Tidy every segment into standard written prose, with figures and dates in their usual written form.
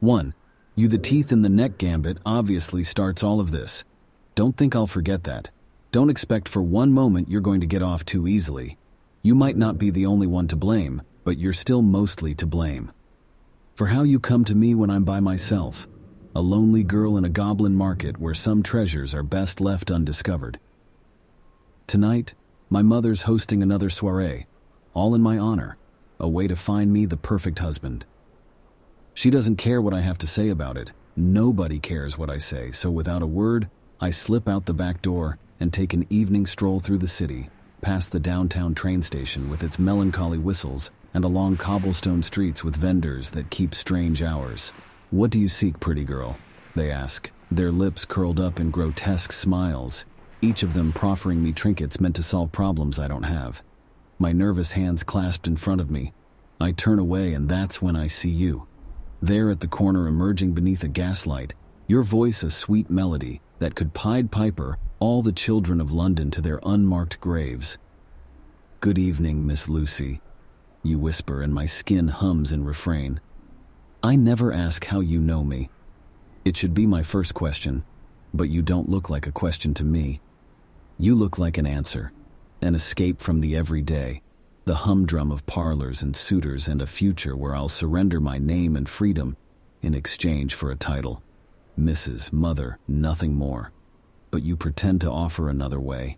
1. You the teeth in the neck gambit obviously starts all of this. Don't think I'll forget that. Don't expect for one moment you're going to get off too easily. You might not be the only one to blame, but you're still mostly to blame. For how you come to me when I'm by myself, a lonely girl in a goblin market where some treasures are best left undiscovered. Tonight, my mother's hosting another soiree, all in my honor, a way to find me the perfect husband. She doesn't care what I have to say about it. Nobody cares what I say, so without a word, I slip out the back door and take an evening stroll through the city, past the downtown train station with its melancholy whistles and along cobblestone streets with vendors that keep strange hours. "What do you seek, pretty girl?" they ask, their lips curled up in grotesque smiles, each of them proffering me trinkets meant to solve problems I don't have. My nervous hands clasped in front of me. I turn away, and that's when I see you. There at the corner, emerging beneath a gaslight, your voice a sweet melody that could Pied Piper all the children of London to their unmarked graves. "Good evening, Miss Lucy," you whisper, and my skin hums in refrain. I never ask how you know me. It should be my first question, but you don't look like a question to me. You look like an answer, an escape from the everyday, the humdrum of parlors and suitors, and a future where I'll surrender my name and freedom in exchange for a title. Mrs. Mother, nothing more. But you pretend to offer another way.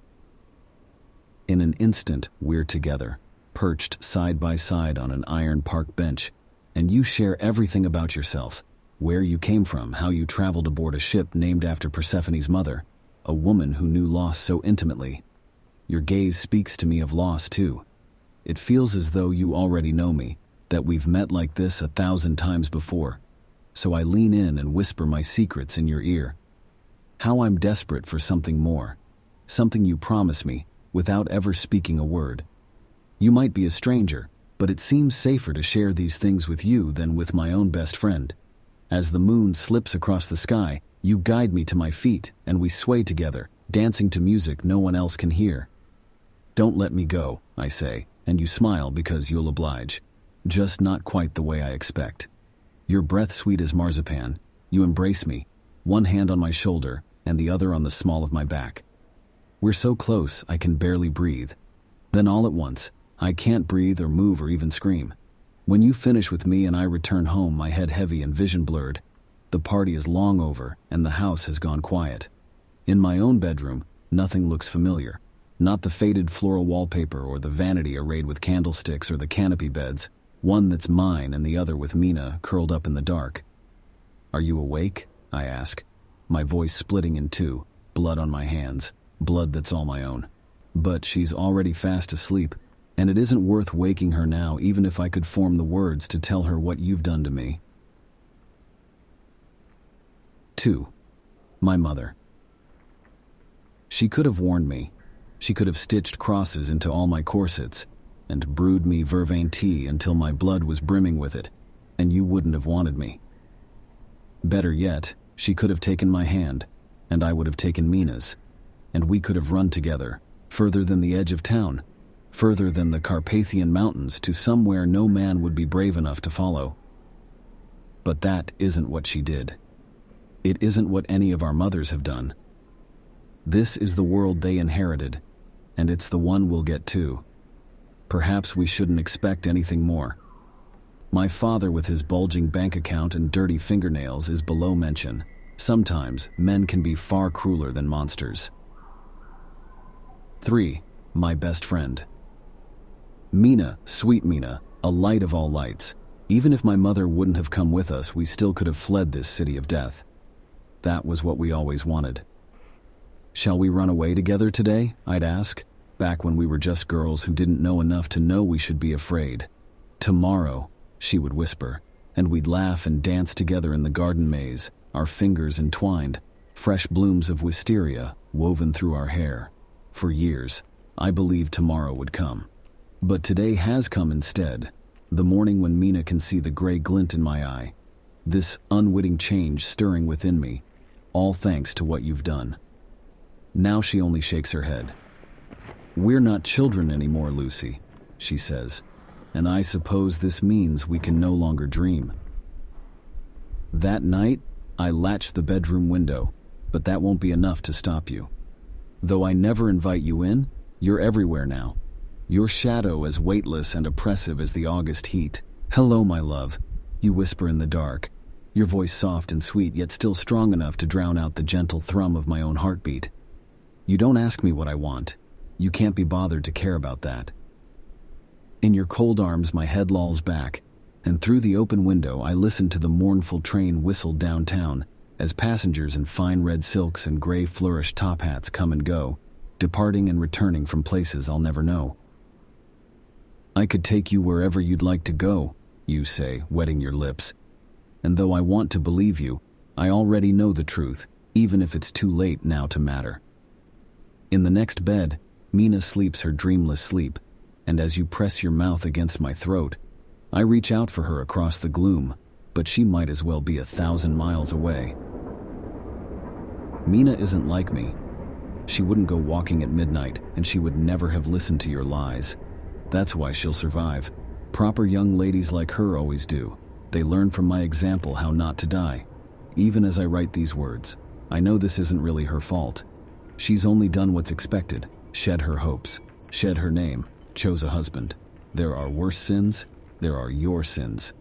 In an instant, we're together, perched side by side on an iron park bench, and you share everything about yourself, where you came from, how you traveled aboard a ship named after Persephone's mother, a woman who knew loss so intimately. Your gaze speaks to me of loss, too. It feels as though you already know me, that we've met like this 1,000 times before. So I lean in and whisper my secrets in your ear. How I'm desperate for something more, something you promise me, without ever speaking a word. You might be a stranger, but it seems safer to share these things with you than with my own best friend. As the moon slips across the sky, you guide me to my feet, and we sway together, dancing to music no one else can hear. "Don't let me go," I say, and you smile because you'll oblige. Just not quite the way I expect. Your breath sweet as marzipan, you embrace me, one hand on my shoulder and the other on the small of my back. We're so close I can barely breathe. Then all at once, I can't breathe or move or even scream. When you finish with me and I return home, my head heavy and vision blurred, the party is long over and the house has gone quiet. In my own bedroom, nothing looks familiar. Not the faded floral wallpaper or the vanity arrayed with candlesticks or the canopy beds, one that's mine and the other with Mina curled up in the dark. "Are you awake?" I ask, my voice splitting in two, blood on my hands, blood that's all my own. But she's already fast asleep, and it isn't worth waking her now, even if I could form the words to tell her what you've done to me. 2. My mother. She could have warned me. She could have stitched crosses into all my corsets and brewed me vervain tea until my blood was brimming with it, and you wouldn't have wanted me. Better yet, she could have taken my hand, and I would have taken Mina's, and we could have run together, further than the edge of town, further than the Carpathian Mountains, to somewhere no man would be brave enough to follow. But that isn't what she did. It isn't what any of our mothers have done. This is the world they inherited, and it's the one we'll get too. Perhaps we shouldn't expect anything more. My father, with his bulging bank account and dirty fingernails, is below mention. Sometimes men can be far crueler than monsters. 3. My best friend. Mina, sweet Mina, a light of all lights. Even if my mother wouldn't have come with us, we still could have fled this city of death. That was what we always wanted. "Shall we run away together today?" I'd ask, back when we were just girls who didn't know enough to know we should be afraid. "Tomorrow," she would whisper, and we'd laugh and dance together in the garden maze, our fingers entwined, fresh blooms of wisteria woven through our hair. For years, I believed tomorrow would come. But today has come instead, the morning when Mina can see the gray glint in my eye, this unwitting change stirring within me, all thanks to what you've done. Now she only shakes her head. "We're not children anymore, Lucy," she says, "and I suppose this means we can no longer dream." That night, I latched the bedroom window, but that won't be enough to stop you. Though I never invite you in, you're everywhere now. Your shadow as weightless and oppressive as the August heat. Hello, my love, you whisper in the dark, your voice soft and sweet yet still strong enough to drown out the gentle thrum of my own heartbeat. You don't ask me what I want. You can't be bothered to care about that. In your cold arms, my head lolls back, and through the open window I listen to the mournful train whistle downtown as passengers in fine red silks and gray flourished top hats come and go, departing and returning from places I'll never know. I could take you wherever you'd like to go, you say, wetting your lips. And though I want to believe you, I already know the truth, even if it's too late now to matter. In the next bed, Mina sleeps her dreamless sleep, and as you press your mouth against my throat, I reach out for her across the gloom, but she might as well be 1,000 miles away. Mina isn't like me. She wouldn't go walking at midnight, and she would never have listened to your lies. That's why she'll survive. Proper young ladies like her always do. They learn from my example how not to die. Even as I write these words, I know this isn't really her fault. She's only done what's expected, shed her hopes, shed her name, chose a husband. There are worse sins, there are your sins.